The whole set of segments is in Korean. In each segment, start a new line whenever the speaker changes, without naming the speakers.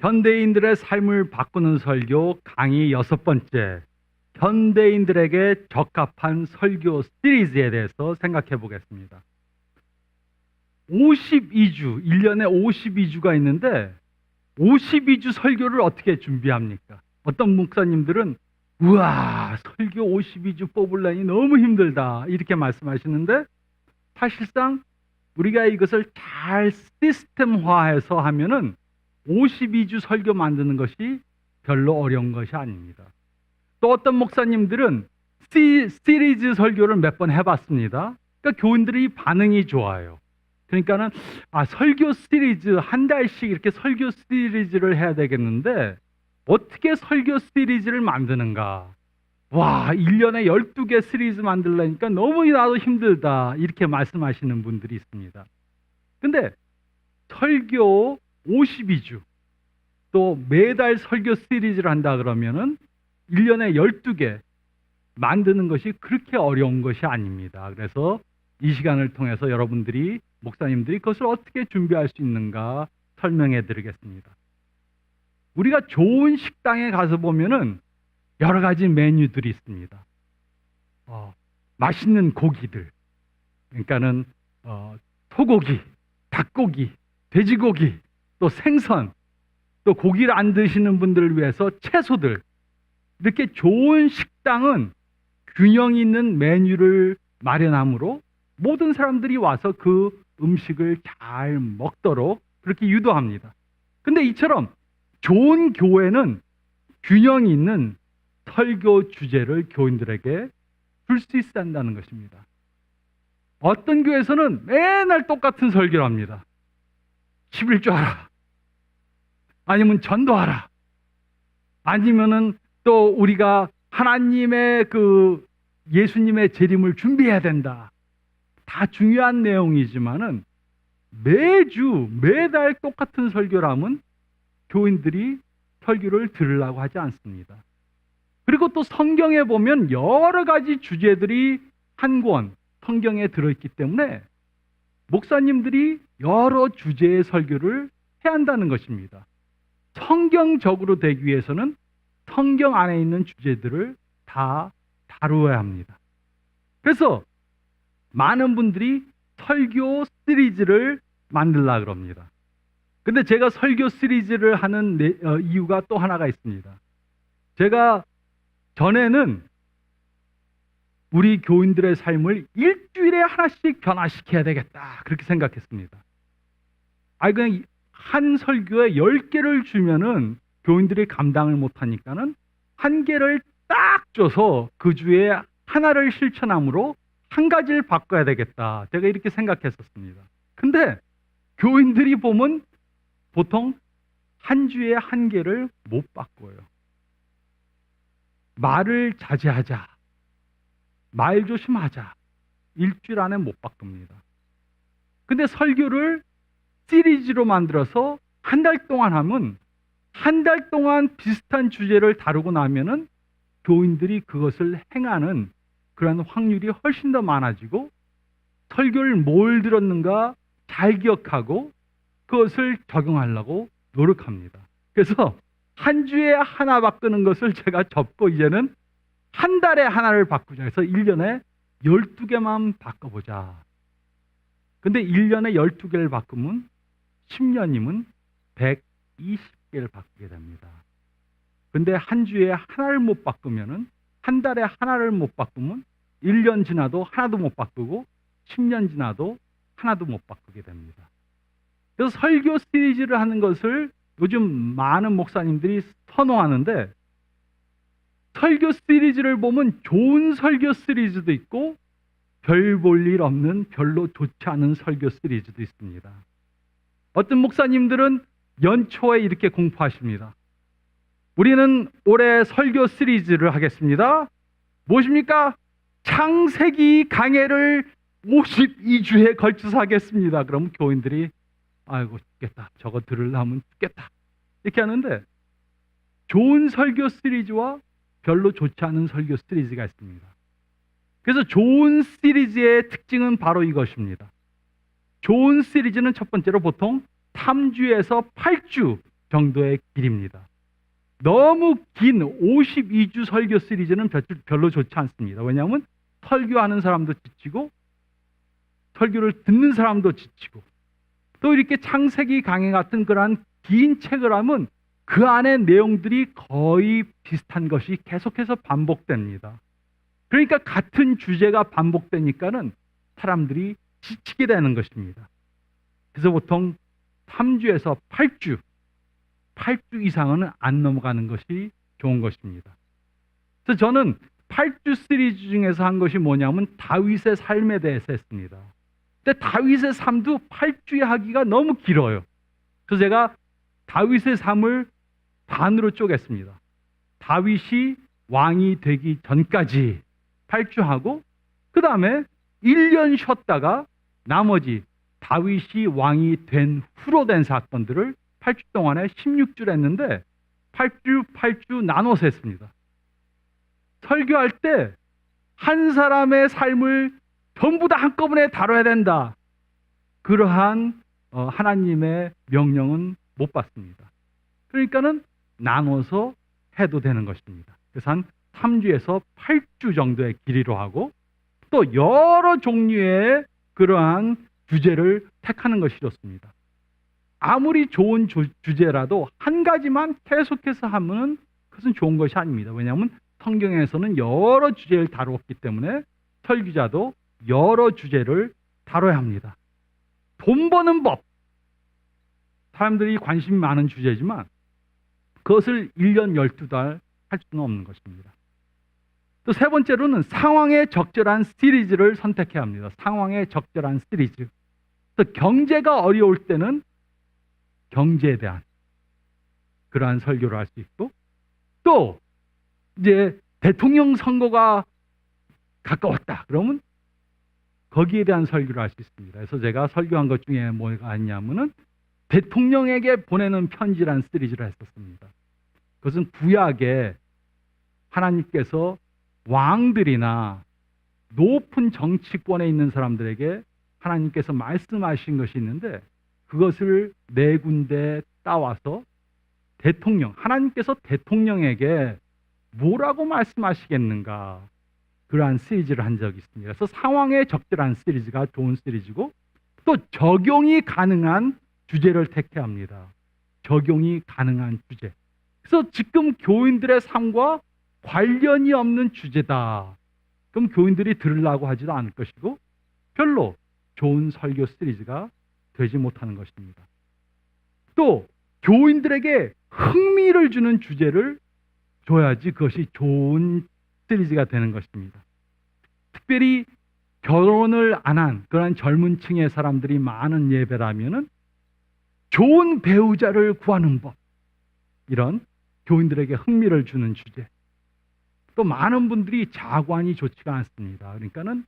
현대인들의 삶을 바꾸는 설교 강의 6번째, 현대인들에게 적합한 설교 시리즈에 대해서 생각해 보겠습니다. 52주, 1년에 52주가 있는데 52주 설교를 어떻게 준비합니까? 어떤 목사님들은 우와, 설교 52주 뽑으려니 너무 힘들다 이렇게 말씀하시는데, 사실상 우리가 이것을 잘 시스템화해서 하면은 52주 설교 만드는 것이 별로 어려운 것이 아닙니다. 또 어떤 목사님들은 시리즈 설교를 몇 번 해봤습니다. 그러니까 교인들이 반응이 좋아요. 그러니까는 설교 시리즈 한 달씩 이렇게 설교 시리즈를 해야 되겠는데 어떻게 설교 시리즈를 만드는가? 와, 1년에 12개 시리즈 만들려니까 너무 나도 힘들다 이렇게 말씀하시는 분들이 있습니다. 근데 설교 52주 또 매달 설교 시리즈를 한다 그러면은 1년에 12개 만드는 것이 그렇게 어려운 것이 아닙니다. 그래서 이 시간을 통해서 여러분들이, 목사님들이 그것을 어떻게 준비할 수 있는가 설명해 드리겠습니다. 우리가 좋은 식당에 가서 보면은 여러 가지 메뉴들이 있습니다. 맛있는 고기들, 그러니까는 소고기, 닭고기, 돼지고기, 또 생선, 또 고기를 안 드시는 분들을 위해서 채소들, 이렇게 좋은 식당은 균형 있는 메뉴를 마련하므로 모든 사람들이 와서 그 음식을 잘 먹도록 그렇게 유도합니다. 근데 이처럼 좋은 교회는 균형 있는 설교 주제를 교인들에게 줄 수 있어야 한다는 것입니다. 어떤 교회에서는 맨날 똑같은 설교를 합니다. 11조 하라, 아니면 전도하라, 아니면은 또 우리가 하나님의 예수님의 재림을 준비해야 된다. 다 중요한 내용이지만은 매달 똑같은 설교를 하면 교인들이 설교를 들으려고 하지 않습니다. 그리고 또 성경에 보면 여러 가지 주제들이 한 권 성경에 들어있기 때문에 목사님들이 여러 주제의 설교를 해야 한다는 것입니다. 성경적으로 되기 위해서는 성경 안에 있는 주제들을 다 다루어야 합니다. 그래서 많은 분들이 설교 시리즈를 만들려고 그럽니다. 근데 제가 설교 시리즈를 하는 이유가 또 하나가 있습니다. 제가 전에는 우리 교인들의 삶을 일주일에 하나씩 변화시켜야 되겠다 그렇게 생각했습니다. 그냥 한 설교에 10개를 주면은 교인들이 감당을 못하니까는 한 개를 딱 줘서 그 주에 하나를 실천함으로 한 가지를 바꿔야 되겠다. 제가 이렇게 생각했었습니다. 근데 교인들이 보면 보통 한 주에 한 개를 못 바꿔요. 말을 자제하자, 말 조심하자, 일주일 안에 못 바꿉니다. 근데 설교를 시리즈로 만들어서 한 달 동안 하면 한 달 동안 비슷한 주제를 다루고 나면은 교인들이 그것을 행하는 그런 확률이 훨씬 더 많아지고 설교를 뭘 들었는가 잘 기억하고 그것을 적용하려고 노력합니다. 그래서 한 주에 하나 바꾸는 것을 제가 접고 이제는 한 달에 하나를 바꾸자 해서 1년에 12개만 바꿔보자. 근데 1년에 12개를 바꾸면 10년이면 120개를 바꾸게 됩니다. 근데 한 주에 하나를 못 바꾸면은, 한 달에 하나를 못 바꾸면 1년 지나도 하나도 못 바꾸고 10년 지나도 하나도 못 바꾸게 됩니다. 그래서 설교 시리즈를 하는 것을 요즘 많은 목사님들이 선호하는데, 설교 시리즈를 보면 좋은 설교 시리즈도 있고 별 볼 일 없는 별로 좋지 않은 설교 시리즈도 있습니다. 어떤 목사님들은 연초에 이렇게 공포하십니다. 우리는 올해 설교 시리즈를 하겠습니다. 무엇입니까? 창세기 강해를 52주에 걸쳐서 하겠습니다. 그럼 교인들이 아이고 죽겠다, 저거 들으려면 죽겠다 이렇게 하는데, 좋은 설교 시리즈와 별로 좋지 않은 설교 시리즈가 있습니다. 그래서 좋은 시리즈의 특징은 바로 이것입니다. 좋은 시리즈는 첫 번째로 보통 3주에서 8주 정도의 길입니다. 너무 긴 52주 설교 시리즈는 별로 좋지 않습니다. 왜냐하면 설교하는 사람도 지치고 설교를 듣는 사람도 지치고 또 이렇게 창세기 강의 같은 그러한 긴 책을 하면 그 안에 내용들이 거의 비슷한 것이 계속해서 반복됩니다. 그러니까 같은 주제가 반복되니까는 사람들이 지치게 되는 것입니다. 그래서 보통 3주에서 8주 이상은 안 넘어가는 것이 좋은 것입니다. 그래서 저는 8주 시리즈 중에서 한 것이 뭐냐면 다윗의 삶에 대해서 했습니다. 근데 다윗의 삶도 8주에 하기가 너무 길어요. 그래서 제가 다윗의 삶을 반으로 쪼갰습니다. 다윗이 왕이 되기 전까지 8주 하고 그 다음에 1년 쉬었다가 나머지 다윗이 왕이 된 후로 된 사건들을 8주 동안에 16주를 했는데 8주 나눠서 했습니다. 설교할 때 한 사람의 삶을 전부 다 한꺼번에 다뤄야 된다. 그러한 하나님의 명령은 못 받습니다. 그러니까는 나눠서 해도 되는 것입니다. 그래서 한 3주에서 8주 정도의 길이로 하고 또 여러 종류의 그러한 주제를 택하는 것이 좋습니다. 아무리 좋은 주제라도 한 가지만 계속해서 하면 그것은 좋은 것이 아닙니다. 왜냐하면 성경에서는 여러 주제를 다루었기 때문에 설교자도 여러 주제를 다뤄야 합니다. 돈 버는 법. 사람들이 관심이 많은 주제지만 그것을 1년 12달 할 수는 없는 것입니다. 또 세 번째로는 상황에 적절한 시리즈를 선택해야 합니다. 상황에 적절한 시리즈. 또 경제가 어려울 때는 경제에 대한 그러한 설교를 할 수 있고 또 이제 대통령 선거가 가까웠다. 그러면 거기에 대한 설교를 할 수 있습니다. 그래서 제가 설교한 것 중에 뭐가 있냐면은 대통령에게 보내는 편지라는 시리즈를 했었습니다. 그것은 구약에 하나님께서 왕들이나 높은 정치권에 있는 사람들에게 하나님께서 말씀하신 것이 있는데 그것을 네 군데 따와서 하나님께서 대통령에게 뭐라고 말씀하시겠는가 그러한 시리즈를 한 적이 있습니다. 그래서 상황에 적절한 시리즈가 좋은 시리즈고 또 적용이 가능한 주제를 택해야 합니다. 적용이 가능한 주제. 그래서 지금 교인들의 삶과 관련이 없는 주제다. 그럼 교인들이 들으려고 하지도 않을 것이고 별로 좋은 설교 시리즈가 되지 못하는 것입니다. 또 교인들에게 흥미를 주는 주제를 줘야지 그것이 좋은 시리즈가 되는 것입니다. 특별히 결혼을 안 한 그런 젊은 층의 사람들이 많은 예배라면은 좋은 배우자를 구하는 법, 이런 교인들에게 흥미를 주는 주제. 또 많은 분들이 자관이 좋지가 않습니다. 그러니까는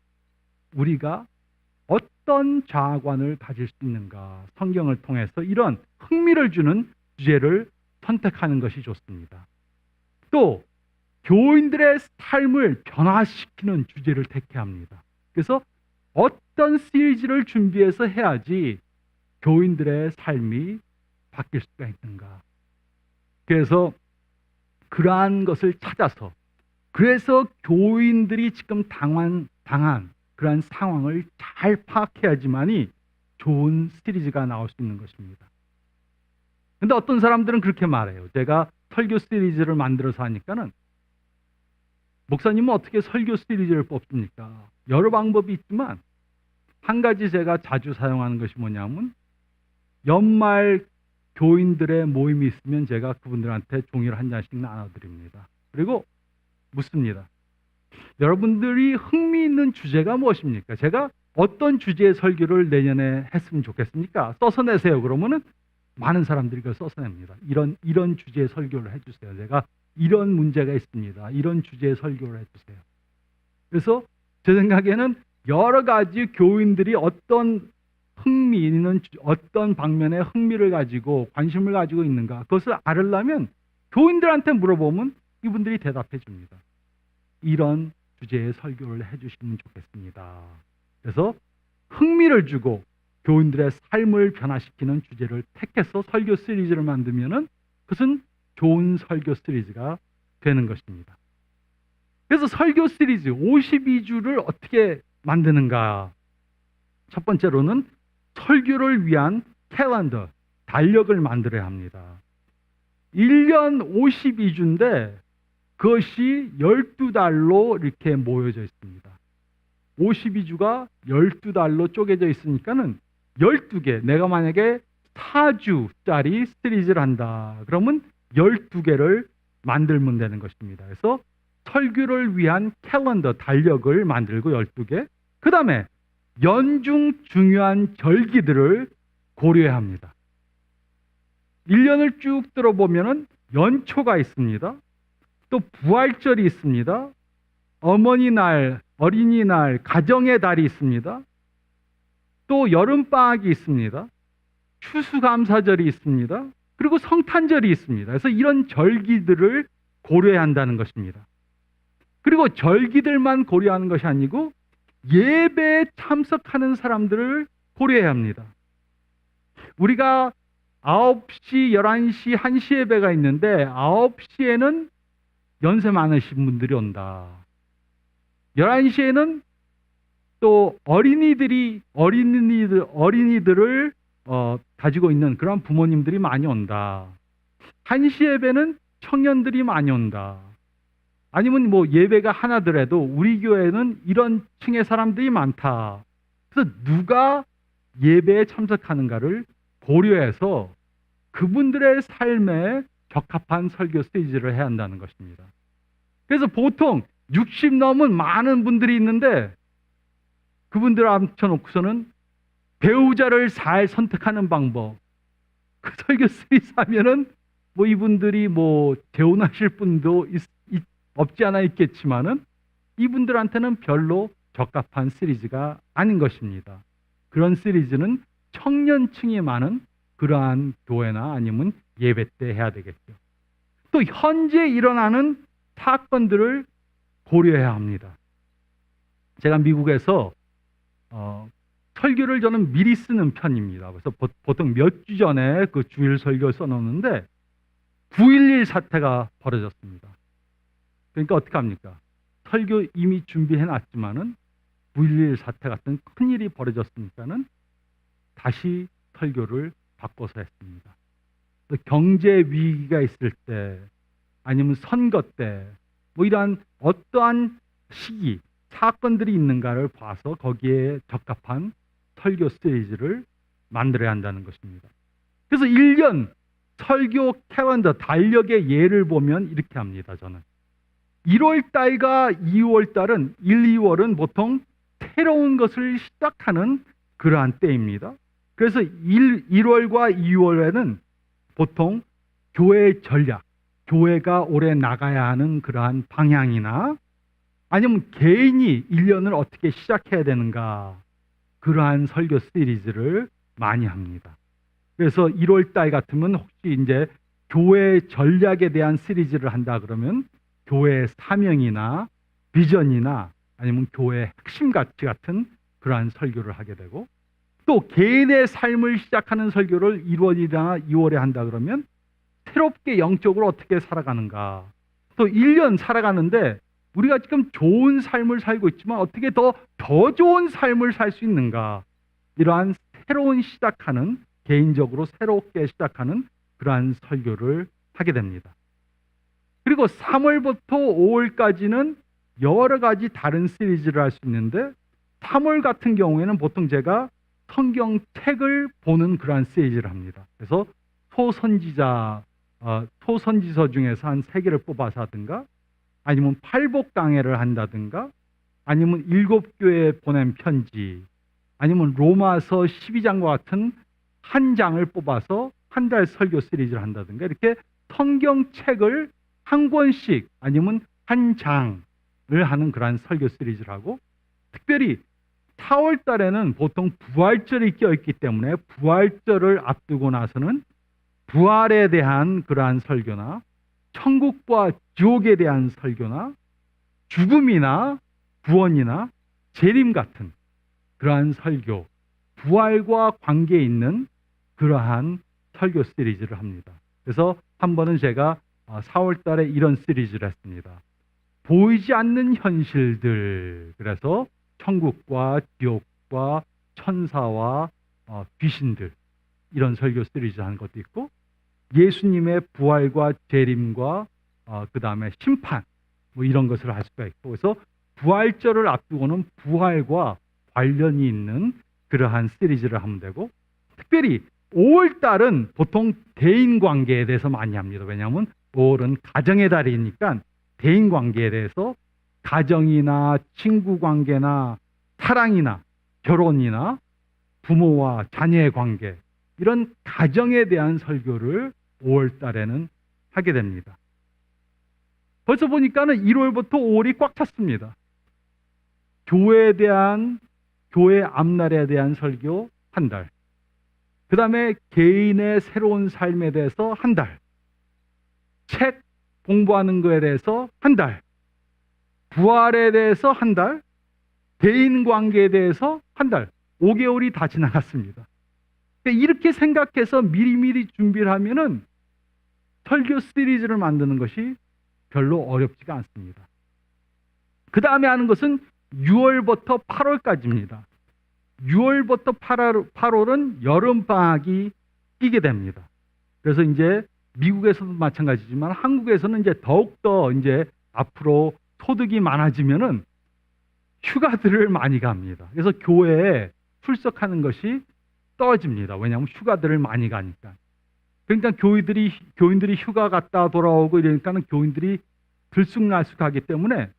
우리가 어떤 자관을 가질 수 있는가, 성경을 통해서 이런 흥미를 주는 주제를 선택하는 것이 좋습니다. 또 교인들의 삶을 변화시키는 주제를 택해야 합니다. 그래서 어떤 시리즈를 준비해서 해야지 교인들의 삶이 바뀔 수가 있는가. 그래서 그러한 것을 찾아서 그래서 교인들이 지금 당한 그러한 상황을 잘 파악해야지만이 좋은 시리즈가 나올 수 있는 것입니다. 근데 어떤 사람들은 그렇게 말해요. 제가 설교 시리즈를 만들어서 하니까는 목사님은 어떻게 설교 시리즈를 뽑습니까? 여러 방법이 있지만 한 가지 제가 자주 사용하는 것이 뭐냐면 연말 교인들의 모임이 있으면 제가 그분들한테 종이를 한 장씩 나눠드립니다. 그리고 묻습니다. 여러분들이 흥미있는 주제가 무엇입니까? 제가 어떤 주제의 설교를 내년에 했으면 좋겠습니까? 써서 내세요. 그러면은 많은 사람들이 그걸 써서 냅니다. 이런 주제의 설교를 해주세요. 제가 이런 문제가 있습니다. 이런 주제의 설교를 해주세요. 그래서 제 생각에는 여러 가지 교인들이 어떤 흥미 있는 어떤 방면에 흥미를 가지고 관심을 가지고 있는가 그것을 알으려면 교인들한테 물어보면 이분들이 대답해 줍니다. 이런 주제의 설교를 해주시면 좋겠습니다. 그래서 흥미를 주고 교인들의 삶을 변화시키는 주제를 택해서 설교 시리즈를 만들면은 그것은 좋은 설교 시리즈가 되는 것입니다. 그래서 설교 시리즈 52주를 어떻게 만드는가? 첫 번째로는 설교를 위한 캘린더, 달력을 만들어야 합니다. 1년 52주인데 그것이 12달로 이렇게 모여져 있습니다. 52주가 12달로 쪼개져 있으니까는 12개, 내가 만약에 4주짜리 시리즈를 한다. 그러면 12개를 만들면 되는 것입니다. 그래서 설교를 위한 캘린더, 달력을 만들고 12개. 그 다음에 연중 중요한 절기들을 고려해야 합니다. 1년을 쭉 들어보면은 연초가 있습니다. 또 부활절이 있습니다. 어머니날, 어린이날, 가정의 달이 있습니다. 또 여름방학이 있습니다. 추수감사절이 있습니다. 그리고 성탄절이 있습니다. 그래서 이런 절기들을 고려해야 한다는 것입니다. 그리고 절기들만 고려하는 것이 아니고 예배에 참석하는 사람들을 고려해야 합니다. 우리가 9시, 11시, 1시 예배가 있는데 9시에는 연세 많으신 분들이 온다. 11시에는 또 어린이들을 가지고 있는 그런 부모님들이 많이 온다. 1시 예배는 청년들이 많이 온다. 아니면 뭐 예배가 하나더라도 우리 교회는 이런 층의 사람들이 많다. 그래서 누가 예배에 참석하는가를 고려해서 그분들의 삶에 적합한 설교 스테이지를 해야 한다는 것입니다. 그래서 보통 60 넘은 많은 분들이 있는데 그분들 앉혀놓고서는 배우자를 잘 선택하는 방법, 그 설교 시리즈 하면은 뭐 이분들이 뭐 재혼하실 분도 없지 않아 있겠지만은 이분들한테는 별로 적합한 시리즈가 아닌 것입니다. 그런 시리즈는 청년층이 많은 그러한 교회나 아니면 예배 때 해야 되겠죠. 또 현재 일어나는 사건들을 고려해야 합니다. 제가 미국에서 설교를 저는 미리 쓰는 편입니다. 그래서 보통 몇 주 전에 그 주일 설교를 써놓는데 9.11 사태가 벌어졌습니다. 그러니까 어떻게 합니까? 설교 이미 준비해 놨지만은 9.11 사태 같은 큰일이 벌어졌으니까는 다시 설교를 바꿔서 했습니다. 경제 위기가 있을 때 아니면 선거 때 뭐 이러한 어떠한 시기, 사건들이 있는가를 봐서 거기에 적합한 설교 시리즈를 만들어야 한다는 것입니다. 그래서 1년 설교 캘린더 달력의 예를 보면 이렇게 합니다. 저는 1월 달과 2월 달은 1, 2월은 보통 새로운 것을 시작하는 그러한 때입니다. 그래서 1월과 2월에는 보통 교회의 전략, 교회가 올해 나가야 하는 그러한 방향이나 아니면 개인이 1년을 어떻게 시작해야 되는가, 그러한 설교 시리즈를 많이 합니다. 그래서 1월 달 같으면 혹시 이제 교회 전략에 대한 시리즈를 한다 그러면 교회의 사명이나 비전이나 아니면 교회의 핵심 가치 같은 그러한 설교를 하게 되고, 또 개인의 삶을 시작하는 설교를 1월이나 2월에 한다 그러면 새롭게 영적으로 어떻게 살아가는가, 또 1년 살아가는데 우리가 지금 좋은 삶을 살고 있지만 어떻게 더 좋은 삶을 살 수 있는가, 이러한 새로운 시작하는, 개인적으로 새롭게 시작하는 그러한 설교를 하게 됩니다. 그리고 3월부터 5월까지는 여러 가지 다른 시리즈를 할 수 있는데 3월 같은 경우에는 보통 제가 성경책을 보는 그러한 시리즈를 합니다. 그래서 소선지서 중에서 한 3개를 뽑아서 하든가 아니면 팔복 강해를 한다든가 아니면 7교회에 보낸 편지 아니면 로마서 12장과 같은 한 장을 뽑아서 한 달 설교 시리즈를 한다든가 이렇게 성경책을 한 권씩 아니면 한 장을 하는 그러한 설교 시리즈를 하고, 특별히 4월 달에는 보통 부활절이 껴있기 때문에 부활절을 앞두고 나서는 부활에 대한 그러한 설교나 천국과 지옥에 대한 설교나 죽음이나 구원이나 재림 같은 그러한 설교, 부활과 관계 있는 그러한 설교 시리즈를 합니다. 그래서 한 번은 제가 4월 달에 이런 시리즈를 했습니다. 보이지 않는 현실들. 그래서 천국과 지옥과 천사와 귀신들, 이런 설교 시리즈 하는 것도 있고, 예수님의 부활과 재림과 그 다음에 심판, 뭐 이런 것을 할 수가 있고, 그래서 부활절을 앞두고는 부활과 관련이 있는 그러한 시리즈를 하면 되고, 특별히 5월 달은 보통 대인 관계에 대해서 많이 합니다. 왜냐하면 5월은 가정의 달이니까 대인 관계에 대해서, 가정이나 친구 관계나 사랑이나 결혼이나 부모와 자녀의 관계, 이런 가정에 대한 설교를 5월 달에는 하게 됩니다. 벌써 보니까는 1월부터 5월이 꽉 찼습니다. 교회에 대한, 교회 앞날에 대한 설교 한 달. 그 다음에 개인의 새로운 삶에 대해서 한 달. 책 공부하는 거에 대해서 한 달. 부활에 대해서 한 달. 대인 관계에 대해서 한 달. 5개월이 다 지나갔습니다. 이렇게 생각해서 미리미리 준비를 하면은 설교 시리즈를 만드는 것이 별로 어렵지가 않습니다. 그 다음에 하는 것은 6월부터 8월까지입니다. 6월부터 8월은 여름방학이 끼게 됩니다. 그래서 이제 미국에서도 마찬가지지만 한국에서는 이제 더욱더 이제 앞으로 소득이 많아지면은 휴가들을 많이 갑니다. 그래서 교회에 출석하는 것이 떨어집니다. 왜냐하면 휴가들을 많이 가니까. 그러니까 교인들이 휴가 갔다 돌아오고 이러니까는 교인들이 들쑥날쑥하기 때문에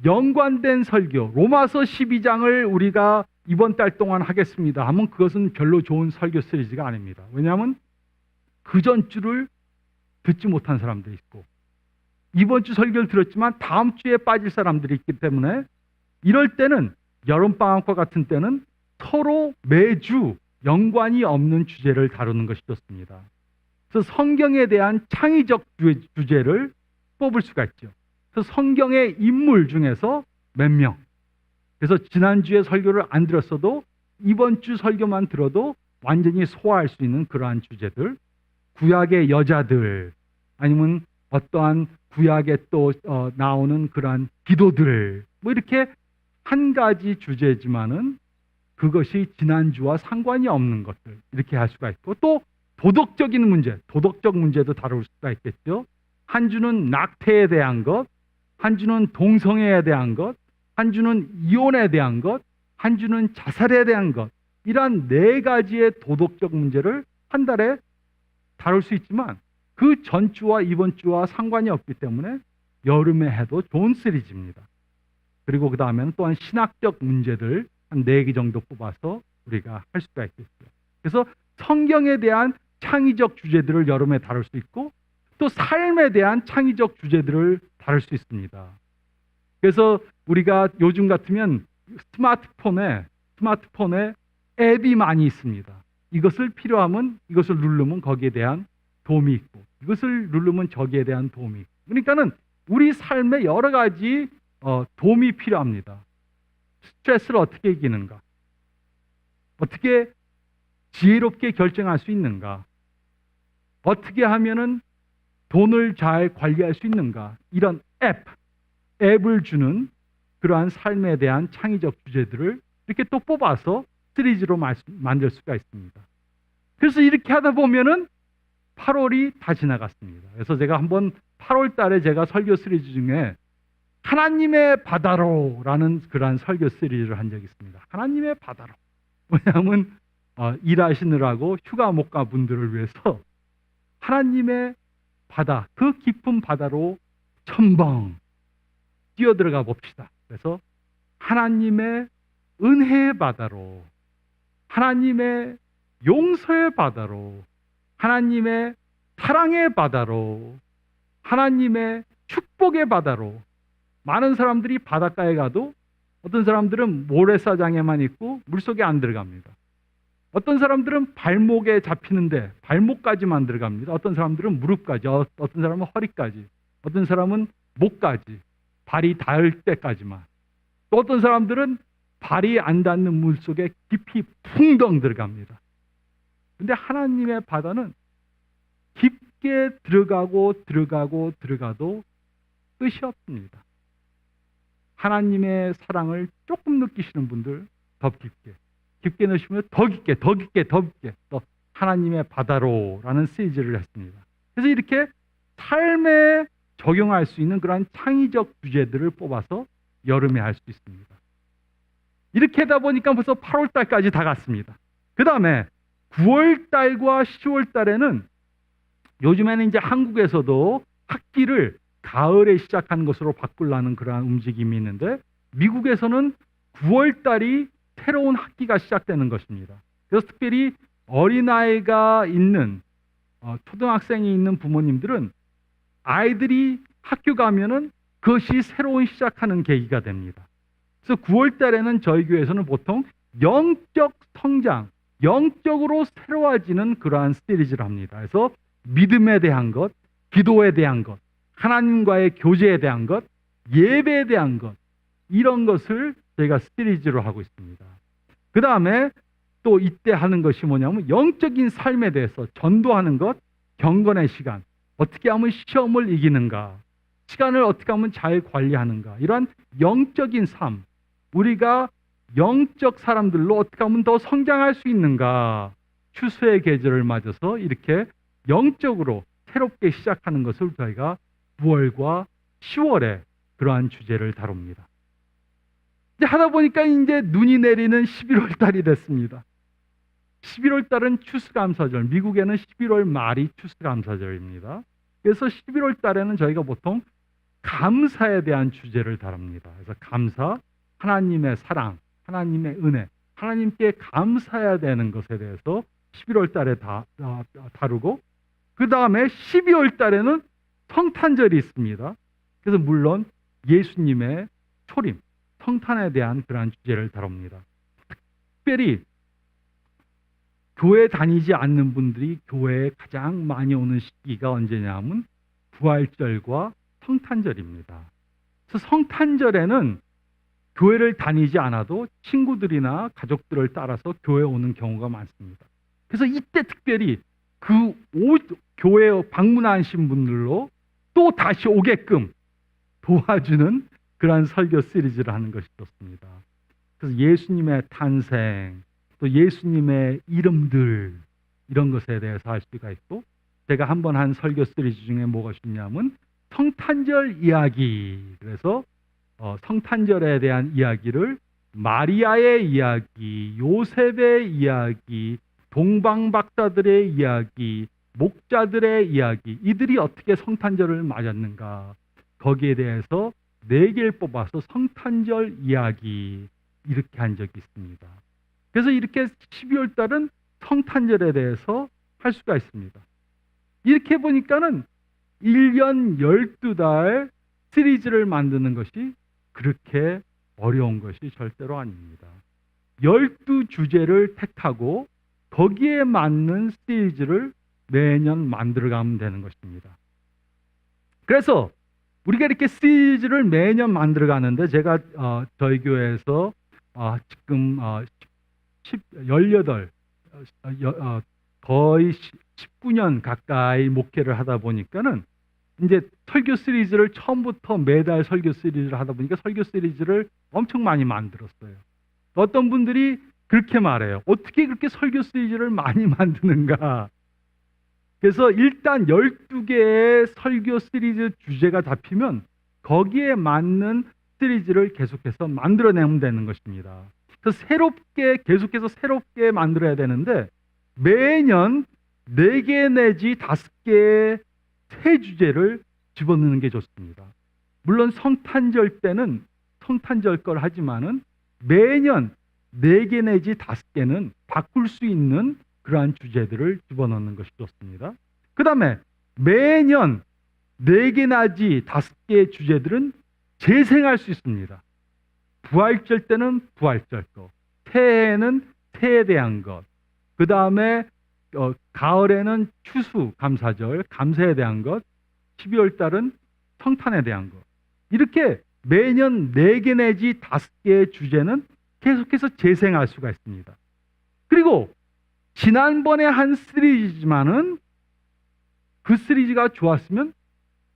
연관된 설교, 로마서 12장을 우리가 이번 달 동안 하겠습니다 하면 그것은 별로 좋은 설교 시리즈가 아닙니다. 왜냐하면 그 전주를 듣지 못한 사람들이 있고, 이번 주 설교를 들었지만 다음 주에 빠질 사람들이 있기 때문에, 이럴 때는 여름방학과 같은 때는 서로 매주 연관이 없는 주제를 다루는 것이 좋습니다. 그래서 성경에 대한 창의적 주제를 뽑을 수가 있죠. 그래서 성경의 인물 중에서 몇 명, 그래서 지난주에 설교를 안 들었어도 이번 주 설교만 들어도 완전히 소화할 수 있는 그러한 주제들, 구약의 여자들, 아니면 어떠한 구약에 또 나오는 그러한 기도들, 뭐 이렇게 한 가지 주제지만은 그것이 지난주와 상관이 없는 것들, 이렇게 할 수가 있고, 또 도덕적인 문제, 도덕적 문제도 다룰 수가 있겠죠. 한 주는 낙태에 대한 것, 한 주는 동성애에 대한 것, 한 주는 이혼에 대한 것, 한 주는 자살에 대한 것, 이러한 4가지의 도덕적 문제를 한 달에 다룰 수 있지만 그 전주와 이번 주와 상관이 없기 때문에 여름에 해도 좋은 시리즈입니다. 그리고 그 다음에는 또한 신학적 문제들 한 4개 정도 뽑아서 우리가 할 수가 있겠죠. 그래서 성경에 대한 창의적 주제들을 여름에 다룰 수 있고, 또 삶에 대한 창의적 주제들을 다룰 수 있습니다. 그래서 우리가 요즘 같으면 스마트폰에 앱이 많이 있습니다. 이것을 필요하면 이것을 누르면 거기에 대한 도움이 있고, 이것을 누르면 저기에 대한 도움이 있고, 그러니까는 우리 삶에 여러 가지 도움이 필요합니다. 스트레스를 어떻게 이기는가? 어떻게 지혜롭게 결정할 수 있는가? 어떻게 하면은 돈을 잘 관리할 수 있는가? 이런 앱을 주는 그러한 삶에 대한 창의적 주제들을 이렇게 또 뽑아서 시리즈로 만들 수가 있습니다. 그래서 이렇게 하다 보면은 8월이 다 지나갔습니다. 그래서 제가 한번 8월 달에 제가 설교 시리즈 중에 하나님의 바다로라는 그러한 설교 시리즈를 한 적이 있습니다. 하나님의 바다로. 왜냐하면 일하시느라고 휴가 못 가 분들을 위해서 하나님의 바다, 그 깊은 바다로 첨벙 뛰어들어가 봅시다. 그래서 하나님의 은혜의 바다로, 하나님의 용서의 바다로, 하나님의 사랑의 바다로, 하나님의 축복의 바다로. 많은 사람들이 바닷가에 가도 어떤 사람들은 모래사장에만 있고 물속에 안 들어갑니다. 어떤 사람들은 발목에 잡히는데 발목까지만 들어갑니다. 어떤 사람들은 무릎까지, 어떤 사람은 허리까지, 어떤 사람은 목까지, 발이 닿을 때까지만. 또 어떤 사람들은 발이 안 닿는 물 속에 깊이 풍덩 들어갑니다. 근데 하나님의 바다는 깊게 들어가도 끝이 없습니다. 하나님의 사랑을 조금 느끼시는 분들 더 깊게 넣으시면 더 깊게 또 하나님의 바다로라는 시리즈를 했습니다. 그래서 이렇게 삶에 적용할 수 있는 그러한 창의적 주제들을 뽑아서 여름에 할 수 있습니다. 이렇게 하다 보니까 벌써 8월 달까지 다 갔습니다. 그 다음에 9월 달과 10월 달에는 요즘에는 이제 한국에서도 학기를 가을에 시작하는 것으로 바꾸려는 그러한 움직임이 있는데, 미국에서는 9월 달이 새로운 학기가 시작되는 것입니다. 그래서 특별히 어린아이가 있는 초등학생이 있는 부모님들은 아이들이 학교 가면은 그것이 새로운 시작하는 계기가 됩니다. 그래서 9월 달에는 저희 교회에서는 보통 영적 성장, 영적으로 새로워지는 그러한 시리즈를 합니다. 그래서 믿음에 대한 것, 기도에 대한 것, 하나님과의 교제에 대한 것, 예배에 대한 것, 이런 것을 저희가 시리즈로 하고 있습니다. 그 다음에 또 이때 하는 것이 뭐냐면 영적인 삶에 대해서 전도하는 것, 경건의 시간, 어떻게 하면 시험을 이기는가, 시간을 어떻게 하면 잘 관리하는가, 이러한 영적인 삶, 우리가 영적 사람들로 어떻게 하면 더 성장할 수 있는가, 추수의 계절을 맞아서 이렇게 영적으로 새롭게 시작하는 것을 저희가 9월과 10월에 그러한 주제를 다룹니다. 이제 하다 보니까 이제 눈이 내리는 11월 달이 됐습니다. 11월 달은 추수감사절, 미국에는 11월 말이 추수감사절입니다. 그래서 11월 달에는 저희가 보통 감사에 대한 주제를 다룹니다. 그래서 감사, 하나님의 사랑, 하나님의 은혜, 하나님께 감사해야 되는 것에 대해서 11월 달에 다루고, 그 다음에 12월 달에는 성탄절이 있습니다. 그래서 물론 예수님의 초림, 성탄에 대한 그러한 주제를 다룹니다. 특별히 교회 다니지 않는 분들이 교회에 가장 많이 오는 시기가 언제냐면 부활절과 성탄절입니다. 그래서 성탄절에는 교회를 다니지 않아도 친구들이나 가족들을 따라서 교회에 오는 경우가 많습니다. 그래서 이때 특별히 교회에 방문하신 분들로 또 다시 오게끔 도와주는 그러한 설교 시리즈를 하는 것이 좋습니다. 그래서 예수님의 탄생, 또 예수님의 이름들, 이런 것에 대해서 할 수가 있고, 제가 한번 한 설교 시리즈 중에 뭐가 있냐면 성탄절 이야기, 그래서 성탄절에 대한 이야기를 마리아의 이야기, 요셉의 이야기, 동방박사들의 이야기, 목자들의 이야기, 이들이 어떻게 성탄절을 맞았는가, 거기에 대해서 4개를 뽑아서 성탄절 이야기 이렇게 한 적이 있습니다. 그래서 이렇게 12월 달은 성탄절에 대해서 할 수가 있습니다. 이렇게 보니까는 1년 12달 시리즈를 만드는 것이 그렇게 어려운 것이 절대로 아닙니다. 12주제를 택하고 거기에 맞는 시리즈를 매년 만들어가면 되는 것입니다. 그래서 우리가 이렇게 시리즈를 매년 만들어가는데, 제가 저희 교회에서 지금 거의 19년 가까이 목회를 하다 보니까는 이제 설교 시리즈를 처음부터 매달 설교 시리즈를 하다 보니까 설교 시리즈를 엄청 많이 만들었어요. 어떤 분들이 그렇게 말해요. 어떻게 그렇게 설교 시리즈를 많이 만드는가? 그래서 일단 12개의 설교 시리즈 주제가 잡히면 거기에 맞는 시리즈를 계속해서 만들어내면 되는 것입니다. 그래서 계속해서 새롭게 만들어야 되는데, 매년 4개 내지 5개의 새 주제를 집어넣는 게 좋습니다. 물론 성탄절 때는 성탄절 걸 하지만은 매년 4개 내지 5개는 바꿀 수 있는 그러한 주제들을 집어넣는 것이 좋습니다. 그 다음에 매년 4개 내지 5개의 주제들은 재생할 수 있습니다. 부활절 때는 부활절 거, 새해에는 새해에 대한 것, 그 다음에 가을에는 추수 감사절, 감사에 대한 것, 12월 달은 성탄에 대한 것. 이렇게 매년 4개 내지 5개의 주제는 계속해서 재생할 수가 있습니다. 그리고 지난번에 한 시리즈지만은 그 시리즈가 좋았으면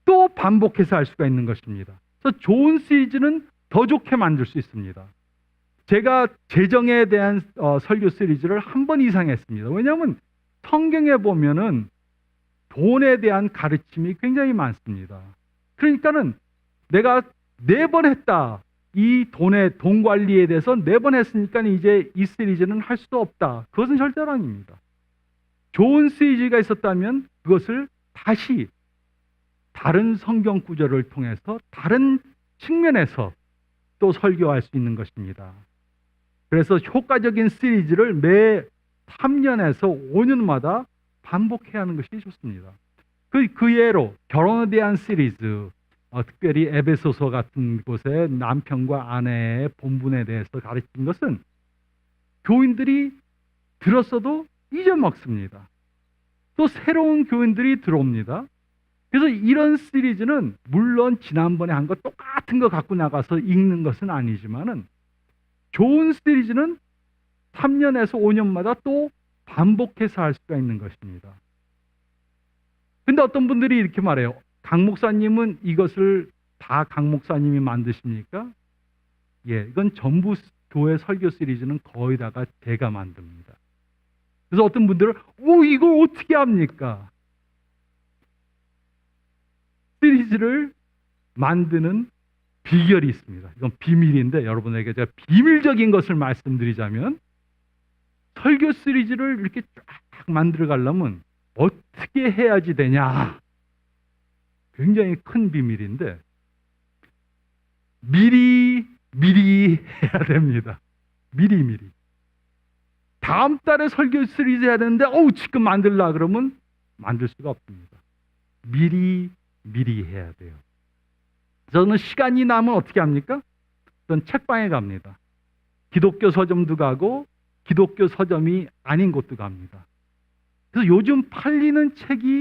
또 반복해서 할 수가 있는 것입니다. 그래서 좋은 시리즈는 더 좋게 만들 수 있습니다. 제가 재정에 대한 설교 시리즈를 한 번 이상 했습니다. 왜냐하면 성경에 보면은 돈에 대한 가르침이 굉장히 많습니다. 그러니까는 내가 4번 했다. 이 돈 관리에 대해서 4번 했으니까 이제 이 시리즈는 할 수 없다. 그것은 절대로 아닙니다. 좋은 시리즈가 있었다면 그것을 다시 다른 성경 구절을 통해서 다른 측면에서 또 설교할 수 있는 것입니다. 그래서 효과적인 시리즈를 매 3년에서 5년마다 반복해야 하는 것이 좋습니다. 그 예로 결혼에 대한 시리즈, 특별히 에베소서 같은 곳에 남편과 아내의 본분에 대해서 가르친 것은 교인들이 들었어도 잊어먹습니다. 또 새로운 교인들이 들어옵니다. 그래서 이런 시리즈는 물론 지난번에 한 거 똑같은 거 갖고 나가서 읽는 것은 아니지만은 좋은 시리즈는 3년에서 5년마다 또 반복해서 할 수가 있는 것입니다. 근데 어떤 분들이 이렇게 말해요. 강 목사님은 이것을 다 강 목사님이 만드십니까? 예, 이건 전부 교회 설교 시리즈는 거의 다가 제가 만듭니다. 그래서 어떤 분들은 이걸 어떻게 합니까? 시리즈를 만드는 비결이 있습니다. 이건 비밀인데 여러분에게 제가 비밀적인 것을 말씀드리자면 설교 시리즈를 이렇게 쫙 만들어 가려면 어떻게 해야지 되냐? 굉장히 큰 비밀인데 미리 해야 됩니다. 미리. 다음 달에 설교 시리즈 해야 되는데 지금 만들라 그러면 만들 수가 없습니다. 미리 해야 돼요. 저는 시간이 나면 어떻게 합니까? 저는 책방에 갑니다. 기독교 서점도 가고 기독교 서점이 아닌 곳도 갑니다. 그래서 요즘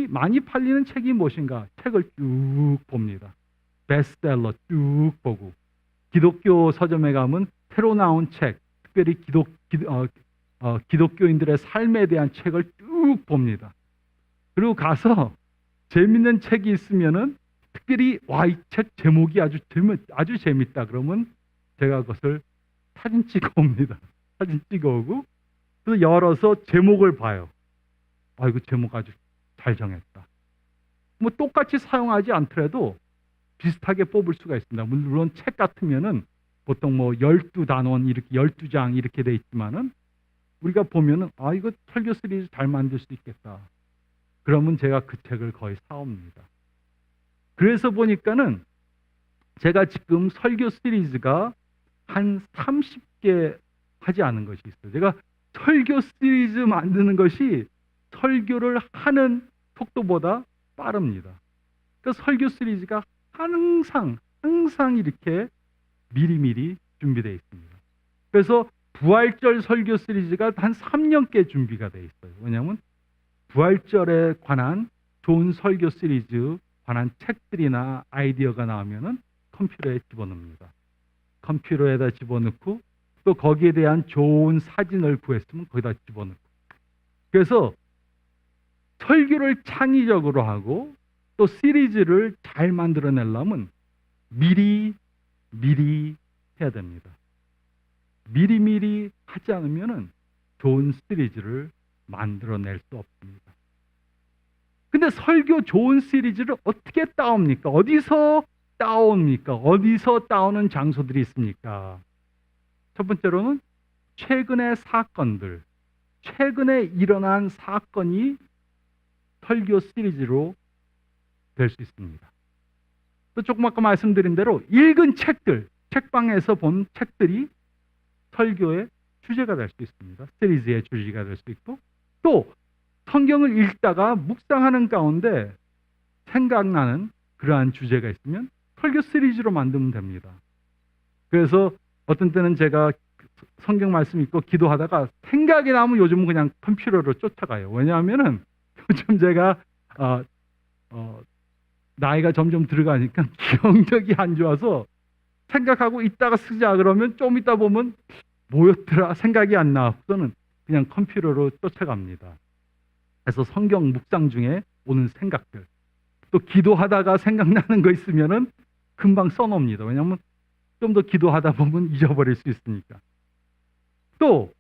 많이 팔리는 책이 무엇인가? 책을 쭉 봅니다. 베스트셀러 쭉 보고 기독교 서점에 가면 새로 나온 책, 특별히 기독교인들의 삶에 대한 책을 쭉 봅니다. 그리고 가서 재밌는 책이 있으면은 특별히 이 책 제목이 아주 재밌다 그러면 제가 그것을 사진 찍어 옵니다. 사진 찍어 오고 그래서 열어서 제목을 봐요. 이거 제목 아주 잘 정했다. 뭐 똑같이 사용하지 않더라도 비슷하게 뽑을 수가 있습니다. 물론 책 같으면은 보통 12단원 이렇게 12장 이렇게 돼 있지만은 우리가 보면은 이거 설교 시리즈 잘 만들 수 있겠다. 그러면 제가 그 책을 거의 사옵니다. 그래서 보니까는 제가 지금 설교 시리즈가 한 30개 하지 않은 것이 있어요. 제가 설교 시리즈 만드는 것이 설교를 하는 속도보다 빠릅니다. 그러니까 설교 시리즈가 항상 이렇게 미리 준비되어 있습니다. 그래서 부활절 설교 시리즈가 한 3년께 준비가 되어 있어요. 왜냐하면 부활절에 관한 좋은 설교 시리즈 관한 책들이나 아이디어가 나오면은 컴퓨터에 집어넣습니다. 컴퓨터에다 집어넣고 또 거기에 대한 좋은 사진을 구했으면 거기다 집어넣고. 그래서 설교를 창의적으로 하고 또 시리즈를 잘 만들어내려면 미리 해야 됩니다. 미리 하지 않으면은 좋은 시리즈를 만들어낼 수 없습니다. 근데 설교 좋은 시리즈를 어떻게 따옵니까? 어디서 따옵니까? 어디서 따오는 장소들이 있습니까? 첫 번째로는 최근의 사건들, 최근에 일어난 사건이 설교 시리즈로 될 수 있습니다. 또 조금 아까 말씀드린 대로 읽은 책들, 책방에서 본 책들이 설교의 주제가 될 수 있습니다. 시리즈의 주제가 될 수 있고 또 성경을 읽다가 묵상하는 가운데 생각나는 그러한 주제가 있으면 설교 시리즈로 만들면 됩니다. 그래서 어떤 때는 제가 성경 말씀 읽고 기도하다가 생각이 나면 요즘은 그냥 컴퓨터로 쫓아가요. 왜냐하면은 요즘 제가 나이가 점점 들어가니까 기억력이 안 좋아서 생각하고 있다가 쓰자 그러면 좀 있다 보면 뭐였더라 생각이 안 나고서는 그냥 컴퓨터로 쫓아갑니다. 그래서 성경 묵상 중에 오는 생각들, 또 기도하다가 생각나는 거 있으면은 금방 써놓습니다. 왜냐하면 좀 더 기도하다 보면 잊어버릴 수 있으니까. 또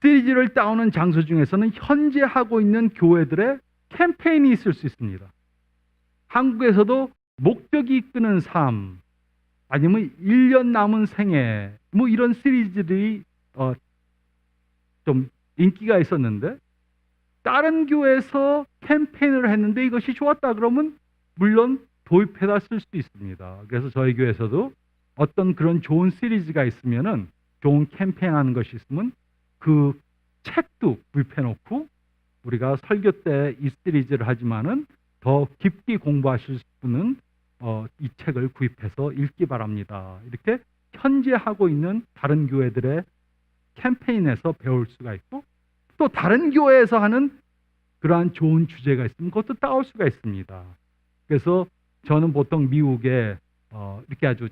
시리즈를 따오는 장소 중에서는 현재 하고 있는 교회들의 캠페인이 있을 수 있습니다. 한국에서도 목적이 이끄는 삶, 아니면 1년 남은 생애, 뭐 이런 시리즈들이 좀 인기가 있었는데, 다른 교회에서 캠페인을 했는데 이것이 좋았다 그러면 물론 도입해다 쓸 수도 있습니다. 그래서 저희 교회에서도 어떤 그런 좋은 시리즈가 있으면은, 좋은 캠페인 하는 것이 있으면 그 책도 구입해 놓고, 우리가 설교 때 이 시리즈를 하지만은 더 깊게 공부하실 분은 이 책을 구입해서 읽기 바랍니다. 이렇게 현재 하고 있는 다른 교회들의 캠페인에서 배울 수가 있고, 또 다른 교회에서 하는 그러한 좋은 주제가 있으면 그것도 따올 수가 있습니다. 그래서 저는 보통 미국에 이렇게 아주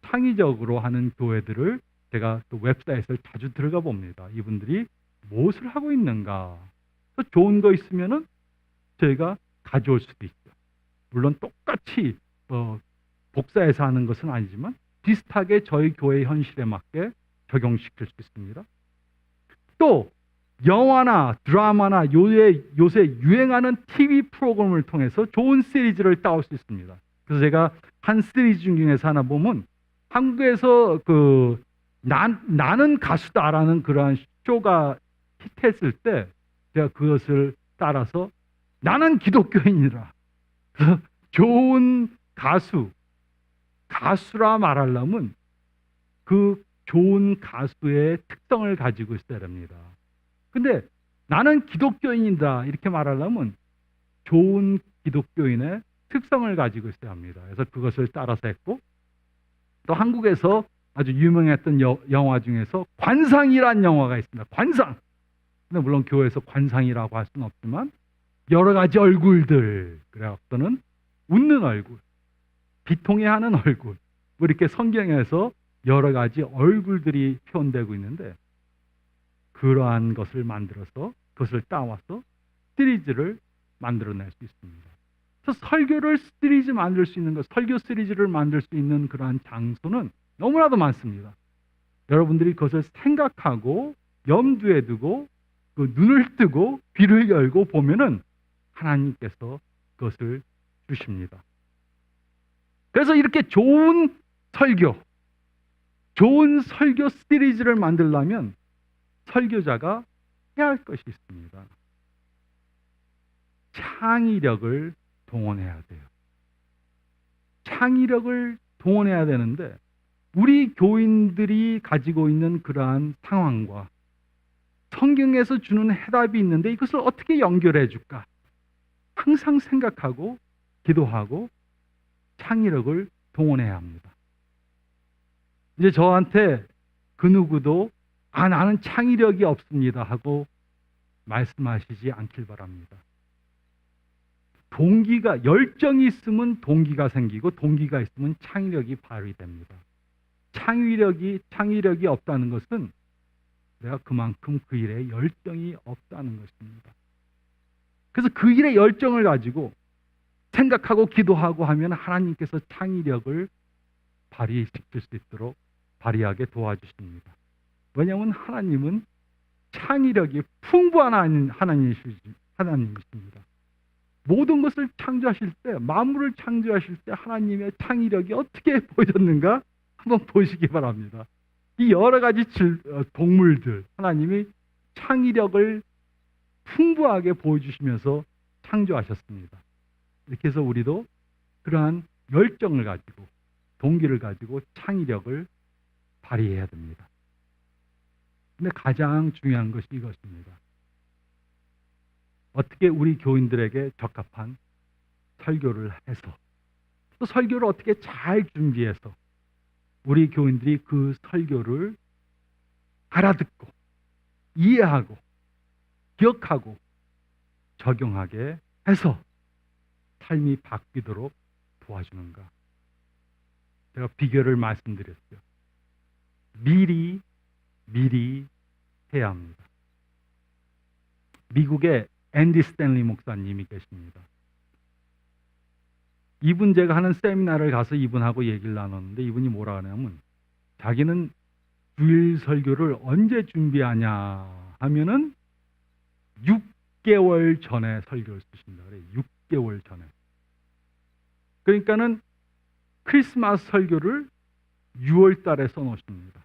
창의적으로 하는 교회들을 제가 또 웹사이트에 자주 들어가 봅니다. 이분들이 무엇을 하고 있는가. 또 좋은 거 있으면은 저희가 가져올 수도 있죠. 물론 똑같이 복사해서 하는 것은 아니지만 비슷하게 저희 교회 현실에 맞게 적용시킬 수 있습니다. 또 영화나 드라마나 요새 유행하는 TV 프로그램을 통해서 좋은 시리즈를 따올 수 있습니다. 그래서 제가 한 시리즈 중에서 하나 보면, 한국에서 나는 가수다라는 그러한 쇼가 히트했을 때 제가 그것을 따라서 나는 기독교인이라, 좋은 가수라 말하려면 그 좋은 가수의 특성을 가지고 있어야 됩니다. 근데 나는 기독교인이다 이렇게 말하려면 좋은 기독교인의 특성을 가지고 있어야 합니다. 그래서 그것을 따라서 했고, 또 한국에서 아주 유명했던 영화 중에서 관상이란 영화가 있습니다. 관상. 근데 물론 교회에서 관상이라고 할 수는 없지만 여러 가지 얼굴들, 그래갖고는 웃는 얼굴, 비통해하는 얼굴, 뭐 이렇게 성경에서 여러 가지 얼굴들이 표현되고 있는데, 그러한 것을 만들어서 그것을 따와서 시리즈를 만들어낼 수 있습니다. 그래서 설교를 시리즈 만들 수 있는 것, 설교 시리즈를 만들 수 있는 그러한 장소는 너무나도 많습니다. 여러분들이 그것을 생각하고 염두에 두고 그 눈을 뜨고 귀를 열고 보면은 하나님께서 그것을 주십니다. 그래서 이렇게 좋은 설교 시리즈를 만들려면 설교자가 해야 할 것이 있습니다. 창의력을 동원해야 돼요. 창의력을 동원해야 되는데, 우리 교인들이 가지고 있는 그러한 상황과 성경에서 주는 해답이 있는데 이것을 어떻게 연결해 줄까? 항상 생각하고 기도하고 창의력을 동원해야 합니다. 이제 저한테 그 누구도 나는 창의력이 없습니다 하고 말씀하시지 않길 바랍니다. 열정이 있으면 동기가 생기고, 동기가 있으면 창의력이 발휘됩니다. 창의력이 없다는 것은 내가 그만큼 그 일에 열정이 없다는 것입니다. 그래서 그 일에 열정을 가지고 생각하고 기도하고 하면 하나님께서 창의력을 발휘시킬 수 있도록 발휘하게 도와주십니다. 왜냐하면 하나님은 창의력이 풍부한 하나님이십니다. 모든 것을 창조하실 때, 만물을 창조하실 때 하나님의 창의력이 어떻게 보여졌는가 한번 보시기 바랍니다. 이 여러 가지 동물들, 하나님이 창의력을 풍부하게 보여주시면서 창조하셨습니다. 이렇게 해서 우리도 그러한 열정을 가지고, 동기를 가지고 창의력을 발휘해야 됩니다. 근데 가장 중요한 것이 이것입니다. 어떻게 우리 교인들에게 적합한 설교를 해서, 또 설교를 어떻게 잘 준비해서 우리 교인들이 그 설교를 알아듣고 이해하고 기억하고 적용하게 해서 삶이 바뀌도록 도와주는가? 제가 비결을 말씀드렸죠. 미리 미리 해야 합니다. 미국에 앤디 스탠리 목사님이 계십니다. 이분 제가 하는 세미나를 가서 이분하고 얘기를 나눴는데 이분이 뭐라 하냐면 자기는 주일 설교를 언제 준비하냐 하면은 6개월 전에 설교를 쓰신다 그래요. 6개월 전에. 그러니까는 크리스마스 설교를 6월 달에 써놓으십니다.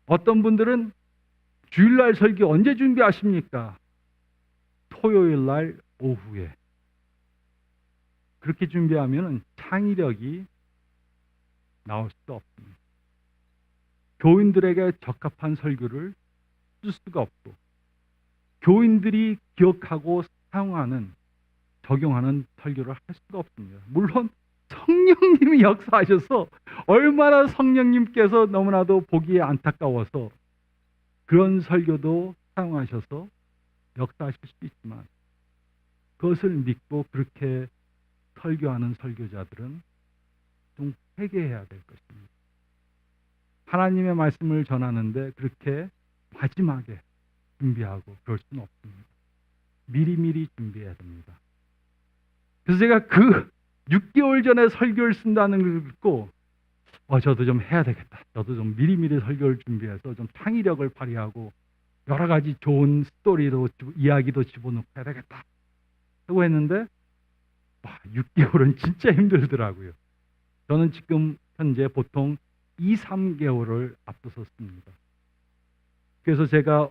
어떤 분들은 주일날 설교 언제 준비하십니까? 토요일 날 오후에. 그렇게 준비하면 창의력이 나올 수가 없습니다. 교인들에게 적합한 설교를 쓸 수가 없고 교인들이 기억하고 사용하는 적용하는 설교를 할 수가 없습니다. 물론 성령님이 역사하셔서 얼마나 성령님께서 너무나도 보기에 안타까워서 그런 설교도 사용하셔서 역사하실 수 있지만 그것을 믿고 그렇게 설교하는 설교자들은 좀 회개해야 될 것입니다. 하나님의 말씀을 전하는데 그렇게 마지막에 준비하고 그럴 수는 없습니다. 미리미리 준비해야 됩니다. 그래서 제가 그 6개월 전에 설교를 쓴다는 걸 듣고 저도 좀 해야 되겠다. 저도 좀 미리미리 설교를 준비해서 좀 창의력을 발휘하고 여러 가지 좋은 스토리도 이야기도 집어넣고 해야 되겠다 하고 했는데 6개월은 진짜 힘들더라고요. 저는 지금 현재 보통 2, 3개월을 앞서서 씁니다. 그래서 제가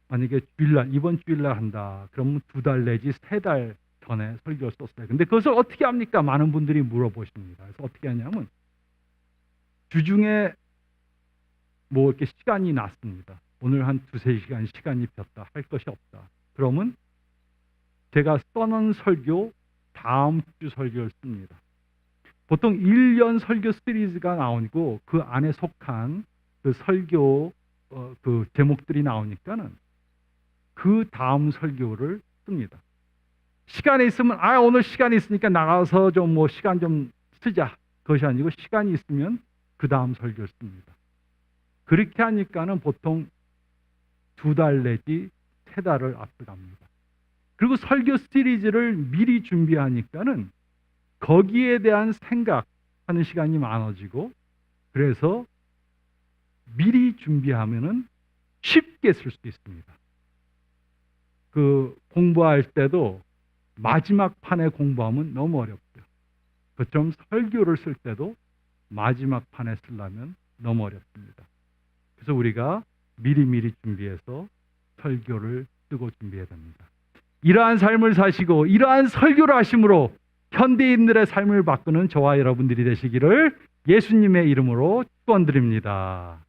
만약에 주일날, 이번 주일날 한다 그러면 2달 내지 3달 전에 설교를 썼어요. 근데 그것을 어떻게 합니까? 많은 분들이 물어보십니다. 그래서 어떻게 하냐면 주중에 뭐 이렇게 시간이 났습니다. 오늘 한 2-3시간 시간이 폈다. 할 것이 없다. 그러면 제가 써놓은 설교 다음 주 설교를 씁니다. 보통 1년 설교 시리즈가 나오고 그 안에 속한 그 설교 그 제목들이 나오니까는 그 다음 설교를 씁니다. 시간이 있으면 오늘 시간이 있으니까 나가서 좀 뭐 시간 좀 쓰자. 그것이 아니고 시간이 있으면 그 다음 설교를 씁니다. 그렇게 하니까는 보통 2달 내지 3달을 앞서갑니다. 그리고 설교 시리즈를 미리 준비하니까는 거기에 대한 생각하는 시간이 많아지고 그래서 미리 준비하면은 쉽게 쓸 수 있습니다. 그 공부할 때도 마지막 판에 공부하면 너무 어렵죠. 그처럼 설교를 쓸 때도 마지막 판에 쓰려면 너무 어렵습니다. 그래서 우리가 미리미리 준비해서 설교를 쓰고 준비해야 됩니다. 이러한 삶을 사시고 이러한 설교를 하심으로 현대인들의 삶을 바꾸는 저와 여러분들이 되시기를 예수님의 이름으로 축원드립니다.